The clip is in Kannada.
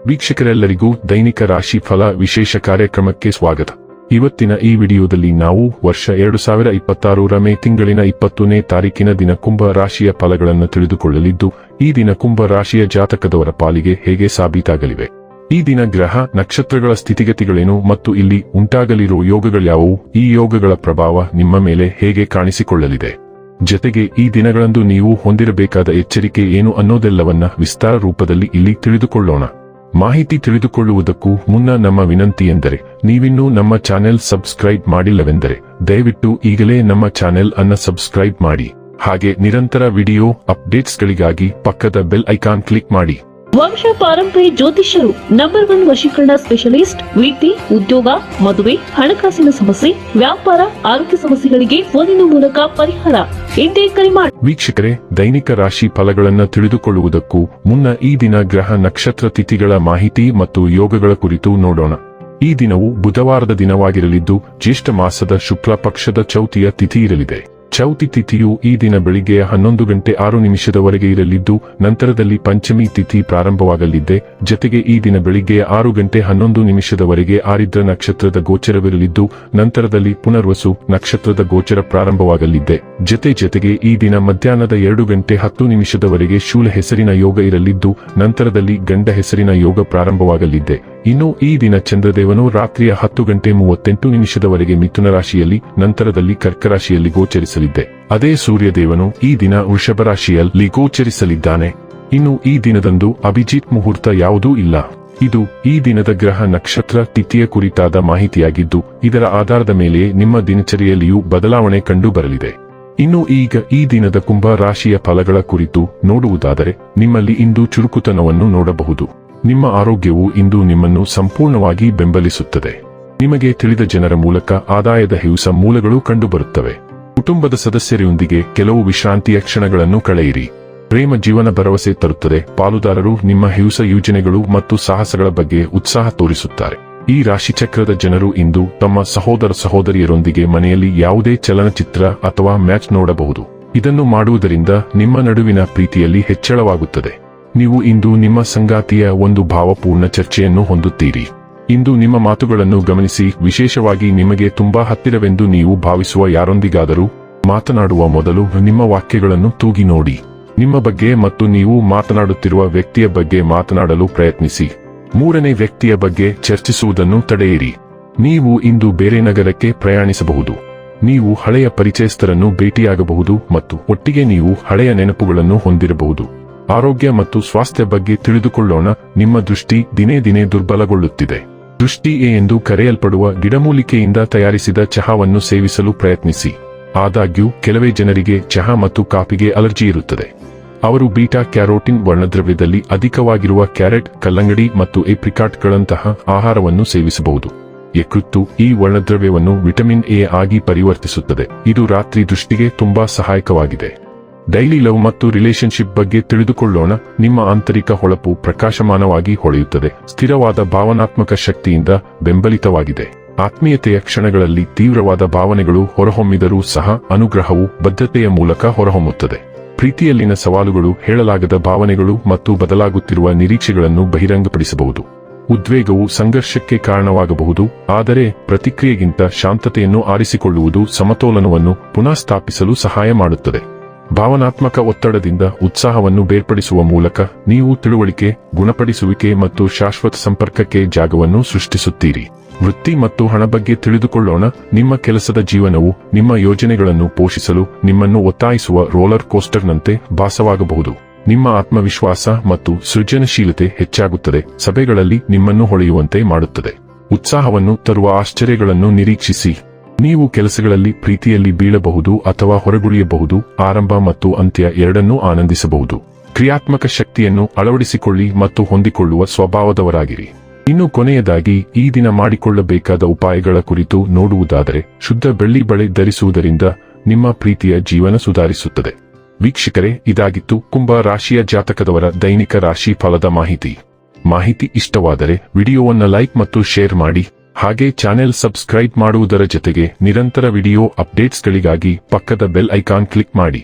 ವೀಕ್ಷಕರೆಲ್ಲರಿಗೂ ದೈನಿಕ ರಾಶಿ ಫಲ ವಿಶೇಷ ಕಾರ್ಯಕ್ರಮಕ್ಕೆ ಸ್ವಾಗತ. ಇವತ್ತಿನ ಈ ವಿಡಿಯೋದಲ್ಲಿ ನಾವು ವರ್ಷ 2026 ಮೇ ತಿಂಗಳಿನ 20ನೇ ತಾರೀಕಿನ ದಿನ ಕುಂಭ ರಾಶಿಯ ಫಲಗಳನ್ನು ತಿಳಿದುಕೊಳ್ಳಲಿದ್ದು, ಈ ದಿನ ಕುಂಭ ರಾಶಿಯ ಜಾತಕದವರ ಪಾಲಿಗೆ ಹೇಗೆ ಸಾಬೀತಾಗಲಿವೆ, ಈ ದಿನ ಗ್ರಹ ನಕ್ಷತ್ರಗಳ ಸ್ಥಿತಿಗತಿಗಳೇನು ಮತ್ತು ಇಲ್ಲಿ ಉಂಟಾಗಲಿರುವ ಯೋಗಗಳ್ಯಾವುವು, ಈ ಯೋಗಗಳ ಪ್ರಭಾವ ನಿಮ್ಮ ಮೇಲೆ ಹೇಗೆ ಕಾಣಿಸಿಕೊಳ್ಳಲಿದೆ, ಜತೆಗೆ ಈ ದಿನಗಳಂದು ನೀವು ಹೊಂದಿರಬೇಕಾದ ಎಚ್ಚರಿಕೆ ಏನು ಅನ್ನೋದೆಲ್ಲವನ್ನ ವಿಸ್ತಾರ ರೂಪದಲ್ಲಿ ಇಲ್ಲಿ ತಿಳಿದುಕೊಳ್ಳೋಣ. ಮಾಹಿತಿ ತಿಳಿದುಕೊಳ್ಳುವುದಕ್ಕೂ ಮುನ್ನ ನಮ್ಮ ವಿನಂತಿ ಎಂದರೆ, ನೀವಿನ್ನೂ ನಮ್ಮ ಚಾನೆಲ್ ಸಬ್ಸ್ಕ್ರೈಬ್ ಮಾಡಿಲ್ಲವೆಂದರೆ ದಯವಿಟ್ಟು ಈಗಲೇ ನಮ್ಮ ಚಾನೆಲ್ ಅನ್ನು ಸಬ್ಸ್ಕ್ರೈಬ್ ಮಾಡಿ. ಹಾಗೆ ನಿರಂತರ ವಿಡಿಯೋ ಅಪ್ಡೇಟ್ಸ್ಗಳಿಗಾಗಿ ಪಕ್ಕದ ಬೆಲ್ ಐಕಾನ್ ಕ್ಲಿಕ್ ಮಾಡಿ. ವಂಶ ಪಾರಂಪರ್ಯ ಜ್ಯೋತಿಷ್ಯರು ನಂಬರ್ 1 ವಶೀಕರಣ ಸ್ಪೆಷಲಿಸ್ಟ್. ವೃತ್ತಿ, ಉದ್ಯೋಗ, ಮದುವೆ, ಹಣಕಾಸಿನ ಸಮಸ್ಯೆ, ವ್ಯಾಪಾರ, ಆರೋಗ್ಯ ಸಮಸ್ಯೆಗಳಿಗೆ ಫೋನಿನ ಮೂಲಕ ಪರಿಹಾರ. ಇಂದೇ ಕರೆ ಮಾಡಿ. ವೀಕ್ಷಕರೇ, ದೈನಿಕ ರಾಶಿ ಫಲಗಳನ್ನು ತಿಳಿದುಕೊಳ್ಳುವುದಕ್ಕೂ ಮುನ್ನ ಈ ದಿನ ಗ್ರಹ ನಕ್ಷತ್ರ ತಿಥಿಗಳ ಮಾಹಿತಿ ಮತ್ತು ಯೋಗಗಳ ಕುರಿತು ನೋಡೋಣ. ಈ ದಿನವು ಬುಧವಾರದ ದಿನವಾಗಿರಲಿದ್ದು, ಜ್ಯೇಷ್ಠ ಮಾಸದ ಶುಕ್ಲ ಪಕ್ಷದ ಚೌತಿಯ ತಿಥಿ ಇರಲಿದೆ. ಚೌತಿ ತಿಥಿಯು ಈ ದಿನ ಬೆಳಿಗ್ಗೆ 11:06 ಇರಲಿದ್ದು, ನಂತರದಲ್ಲಿ ಪಂಚಮಿ ತಿಥಿ ಪ್ರಾರಂಭವಾಗಲಿದೆ. ಜತೆಗೆ ಈ ದಿನ ಬೆಳಿಗ್ಗೆ 6:11 ಆರಿದ್ರ ನಕ್ಷತ್ರದ ಗೋಚರವಿರಲಿದ್ದು, ನಂತರದಲ್ಲಿ ಪುನರ್ವಸು ನಕ್ಷತ್ರದ ಗೋಚರ ಪ್ರಾರಂಭವಾಗಲಿದೆ. ಜತೆಗೆ ಈ ದಿನ ಮಧ್ಯಾಹ್ನದ 2:10 ಶೂಲ ಹೆಸರಿನ ಯೋಗ ಇರಲಿದ್ದು, ನಂತರದಲ್ಲಿ ಗಂಡ ಹೆಸರಿನ ಯೋಗ ಪ್ರಾರಂಭವಾಗಲಿದೆ. ಇನ್ನು ಈ ದಿನ ಚಂದ್ರದೇವನು ರಾತ್ರಿಯ 10:38 ಮಿಥುನ ರಾಶಿಯಲ್ಲಿ, ನಂತರದಲ್ಲಿ ಕರ್ಕ ರಾಶಿಯಲ್ಲಿ ಗೋಚರಿಸಲಿದೆ. ಅದೇ ಸೂರ್ಯದೇವನು ಈ ದಿನ ವೃಷಭ ರಾಶಿಯಲ್ಲಿ ಗೋಚರಿಸಲಿದ್ದಾನೆ. ಇನ್ನು ಈ ದಿನದಂದು ಅಭಿಜಿತ್ ಮುಹೂರ್ತ ಯಾವುದೂ ಇಲ್ಲ. ಇದು ಈ ದಿನದ ಗ್ರಹ ನಕ್ಷತ್ರ ತಿಥಿಯ ಕುರಿತಾದ ಮಾಹಿತಿಯಾಗಿದ್ದು, ಇದರ ಆಧಾರದ ಮೇಲೆ ನಿಮ್ಮ ದಿನಚರಿಯಲ್ಲಿಯೂ ಬದಲಾವಣೆ ಕಂಡು ಬರಲಿದೆ. ಇನ್ನು ಈಗ ಈ ದಿನದ ಕುಂಭ ರಾಶಿಯ ಫಲಗಳ ಕುರಿತು ನೋಡುವುದಾದರೆ, ನಿಮ್ಮಲ್ಲಿ ಇಂದು ಚುರುಕುತನವನ್ನು ನೋಡಬಹುದು. ನಿಮ್ಮ ಆರೋಗ್ಯವು ಇಂದು ನಿಮ್ಮನ್ನು ಸಂಪೂರ್ಣವಾಗಿ ಬೆಂಬಲಿಸುತ್ತದೆ. ನಿಮಗೆ ತಿಳಿದ ಜನರ ಮೂಲಕ ಆದಾಯದ ಹೆವಿಸ ಮೂಲಗಳು ಕಂಡುಬರುತ್ತವೆ. ಕುಟುಂಬದ ಸದಸ್ಯರೊಂದಿಗೆ ಕೆಲವು ವಿಶ್ರಾಂತಿಯ ಕ್ಷಣಗಳನ್ನು ಕಳೆಯಿರಿ. ಪ್ರೇಮ ಜೀವನ ಭರವಸೆ ತರುತ್ತದೆ. ಪಾಲುದಾರರು ನಿಮ್ಮ ಹೆವಿಸ ಯೋಜನೆಗಳು ಮತ್ತು ಸಾಹಸಗಳ ಬಗ್ಗೆ ಉತ್ಸಾಹ ತೋರಿಸುತ್ತಾರೆ. ಈ ರಾಶಿಚಕ್ರದ ಜನರು ಇಂದು ತಮ್ಮ ಸಹೋದರ ಸಹೋದರಿಯರೊಂದಿಗೆ ಮನೆಯಲ್ಲಿ ಯಾವುದೇ ಚಲನಚಿತ್ರ ಅಥವಾ ಮ್ಯಾಚ್ ನೋಡಬಹುದು. ಇದನ್ನು ಮಾಡುವುದರಿಂದ ನಿಮ್ಮ ನಡುವಿನ ಪ್ರೀತಿಯಲ್ಲಿ ಹೆಚ್ಚಳವಾಗುತ್ತದೆ. ನೀವು ಇಂದು ನಿಮ್ಮ ಸಂಗಾತಿಯ ಒಂದು ಭಾವಪೂರ್ಣ ಚರ್ಚೆಯನ್ನು ಹೊಂದುತ್ತೀರಿ. ಇಂದು ನಿಮ್ಮ ಮಾತುಗಳನ್ನು ಗಮನಿಸಿ, ವಿಶೇಷವಾಗಿ ನಿಮಗೆ ತುಂಬಾ ಹತ್ತಿರವೆಂದು ನೀವು ಭಾವಿಸುವ ಯಾರೊಂದಿಗಾದರೂ ಮಾತನಾಡುವ ಮೊದಲು ನಿಮ್ಮ ವಾಕ್ಯಗಳನ್ನು ತೂಗಿ ನೋಡಿ. ನಿಮ್ಮ ಬಗ್ಗೆ ಮತ್ತು ನೀವು ಮಾತನಾಡುತ್ತಿರುವ ವ್ಯಕ್ತಿಯ ಬಗ್ಗೆ ಮಾತನಾಡಲು ಪ್ರಯತ್ನಿಸಿ. ಮೂರನೇ ವ್ಯಕ್ತಿಯ ಬಗ್ಗೆ ಚರ್ಚಿಸುವುದನ್ನು ತಡೆಯಿರಿ. ನೀವು ಇಂದು ಬೇರೆ ನಗರಕ್ಕೆ ಪ್ರಯಾಣಿಸಬಹುದು. ನೀವು ಹಳೆಯ ಪರಿಚಯಸ್ಥರನ್ನು ಭೇಟಿಯಾಗಬಹುದು ಮತ್ತು ಒಟ್ಟಿಗೆ ನೀವು ಹಳೆಯ ನೆನಪುಗಳನ್ನು ಹೊಂದಿರಬಹುದು. ಆರೋಗ್ಯ ಮತ್ತು ಸ್ವಾಸ್ಥ್ಯ ಬಗ್ಗೆ ತಿಳಿದುಕೊಳ್ಳೋಣ. ನಿಮ್ಮ ದೃಷ್ಟಿ ದಿನೇ ದಿನೇ ದುರ್ಬಲಗೊಳ್ಳುತ್ತಿದೆ. ದೃಷ್ಟಿ ಎ ಎಂದು ಕರೆಯಲ್ಪಡುವ ಗಿಡಮೂಲಿಕೆಯಿಂದ ತಯಾರಿಸಿದ ಚಹಾವನ್ನು ಸೇವಿಸಲು ಪ್ರಯತ್ನಿಸಿ. ಆದಾಗ್ಯೂ ಕೆಲವೇ ಜನರಿಗೆ ಚಹಾ ಮತ್ತು ಕಾಫಿಗೆ ಅಲರ್ಜಿ ಇರುತ್ತದೆ. ಅವರು ಬೀಟಾ ಕ್ಯಾರೋಟಿನ್ ವರ್ಣದ್ರವ್ಯದಲ್ಲಿ ಅಧಿಕವಾಗಿರುವ ಕ್ಯಾರೆಟ್, ಕಲ್ಲಂಗಡಿ ಮತ್ತು ಏಪ್ರಿಕಾಟ್ಗಳಂತಹ ಆಹಾರವನ್ನು ಸೇವಿಸಬಹುದು. ಯಕೃತ್ತು ಈ ವರ್ಣದ್ರವ್ಯವನ್ನು ವಿಟಮಿನ್ ಎ ಆಗಿ ಪರಿವರ್ತಿಸುತ್ತದೆ. ಇದು ರಾತ್ರಿ ದೃಷ್ಟಿಗೆ ತುಂಬಾ ಸಹಾಯಕವಾಗಿದೆ. ಡೈಲಿ ಲವ್ ಮತ್ತು ರಿಲೇಶನ್ಶಿಪ್ ಬಗ್ಗೆ ತಿಳಿದುಕೊಳ್ಳೋಣ. ನಿಮ್ಮ ಆಂತರಿಕ ಹೊಳಪು ಪ್ರಕಾಶಮಾನವಾಗಿ ಹೊಳೆಯುತ್ತದೆ. ಸ್ಥಿರವಾದ ಭಾವನಾತ್ಮಕ ಶಕ್ತಿಯಿಂದ ಬೆಂಬಲಿತವಾಗಿದೆ. ಆತ್ಮೀಯತೆಯ ಕ್ಷಣಗಳಲ್ಲಿ ತೀವ್ರವಾದ ಭಾವನೆಗಳು ಹೊರಹೊಮ್ಮಿದರೂ ಸಹ ಅನುಗ್ರಹವು ಬದ್ಧತೆಯ ಮೂಲಕ ಹೊರಹೊಮ್ಮುತ್ತದೆ. ಪ್ರೀತಿಯಲ್ಲಿನ ಸವಾಲುಗಳು ಹೇಳಲಾಗದ ಭಾವನೆಗಳು ಮತ್ತು ಬದಲಾಗುತ್ತಿರುವ ನಿರೀಕ್ಷೆಗಳನ್ನು ಬಹಿರಂಗಪಡಿಸಬಹುದು. ಉದ್ವೇಗವು ಸಂಘರ್ಷಕ್ಕೆ ಕಾರಣವಾಗಬಹುದು, ಆದರೆ ಪ್ರತಿಕ್ರಿಯೆಗಿಂತ ಶಾಂತತೆಯನ್ನು ಆರಿಸಿಕೊಳ್ಳುವುದು ಸಮತೋಲನವನ್ನು ಪುನಃ ಸ್ಥಾಪಿಸಲು ಸಹಾಯ ಮಾಡುತ್ತದೆ. ಭಾವನಾತ್ಮಕ ಒತ್ತಡದಿಂದ ಉತ್ಸಾಹವನ್ನು ಬೇರ್ಪಡಿಸುವ ಮೂಲಕ ನೀವು ತಿಳುವಳಿಕೆ, ಗುಣಪಡಿಸುವಿಕೆ ಮತ್ತು ಶಾಶ್ವತ ಸಂಪರ್ಕಕ್ಕೆ ಜಾಗವನ್ನು ಸೃಷ್ಟಿಸುತ್ತೀರಿ. ವೃತ್ತಿ ಮತ್ತು ಹಣ ಬಗ್ಗೆ ತಿಳಿದುಕೊಳ್ಳೋಣ. ನಿಮ್ಮ ಕೆಲಸದ ಜೀವನವು ನಿಮ್ಮ ಯೋಜನೆಗಳನ್ನು ಪೋಷಿಸಲು ನಿಮ್ಮನ್ನು ಒತ್ತಾಯಿಸುವ ರೋಲರ್ ಕೋಸ್ಟರ್ನಂತೆ ಭಾಸವಾಗಬಹುದು. ನಿಮ್ಮ ಆತ್ಮವಿಶ್ವಾಸ ಮತ್ತು ಸೃಜನಶೀಲತೆ ಹೆಚ್ಚಾಗುತ್ತದೆ. ಸಭೆಗಳಲ್ಲಿ ನಿಮ್ಮನ್ನು ಹೊಳೆಯುವಂತೆ ಮಾಡುತ್ತದೆ. ಉತ್ಸಾಹವನ್ನು ತರುವ ಆಶ್ಚರ್ಯಗಳನ್ನು ನಿರೀಕ್ಷಿಸಿ. ನೀವು ಕೆಲಸಗಳಲ್ಲಿ ಪ್ರೀತಿಯಲ್ಲಿ ಬೀಳಬಹುದು ಅಥವಾ ಹೊರಗುಳಿಯಬಹುದು. ಆರಂಭ ಮತ್ತು ಅಂತ್ಯ ಎರಡನ್ನೂ ಆನಂದಿಸಬಹುದು. ಕ್ರಿಯಾತ್ಮಕ ಶಕ್ತಿಯನ್ನು ಅಳವಡಿಸಿಕೊಳ್ಳಿ ಮತ್ತು ಹೊಂದಿಕೊಳ್ಳುವ ಸ್ವಭಾವದವರಾಗಿರಿ. ಇನ್ನು ಕೊನೆಯದಾಗಿ ಈ ದಿನ ಮಾಡಿಕೊಳ್ಳಬೇಕಾದ ಉಪಾಯಗಳ ಕುರಿತು ನೋಡುವುದಾದರೆ, ಶುದ್ಧ ಬೆಳ್ಳಿ ಬಳೆ ಧರಿಸುವುದರಿಂದ ನಿಮ್ಮ ಪ್ರೀತಿಯ ಜೀವನ ಸುಧಾರಿಸುತ್ತದೆ. ವೀಕ್ಷಕರೇ, ಇದಾಗಿತ್ತು ಕುಂಭ ರಾಶಿಯ ಜಾತಕದವರ ದೈನಿಕ ರಾಶಿ ಫಲದ ಮಾಹಿತಿ ಇಷ್ಟವಾದರೆ ವಿಡಿಯೋವನ್ನು ಲೈಕ್ ಮತ್ತು ಶೇರ್ ಮಾಡಿ. ಹಾಗೆ ಚಾನೆಲ್ ಸಬ್ಸ್ಕ್ರೈಬ್ ಮಾಡುವುದರ ಜೊತೆಗೆ ನಿರಂತರ ವಿಡಿಯೋ ಅಪ್ಡೇಟ್ಸ್ಗಳಿಗಾಗಿ ಪಕ್ಕದ ಬೆಲ್ ಐಕಾನ್ ಕ್ಲಿಕ್ ಮಾಡಿ.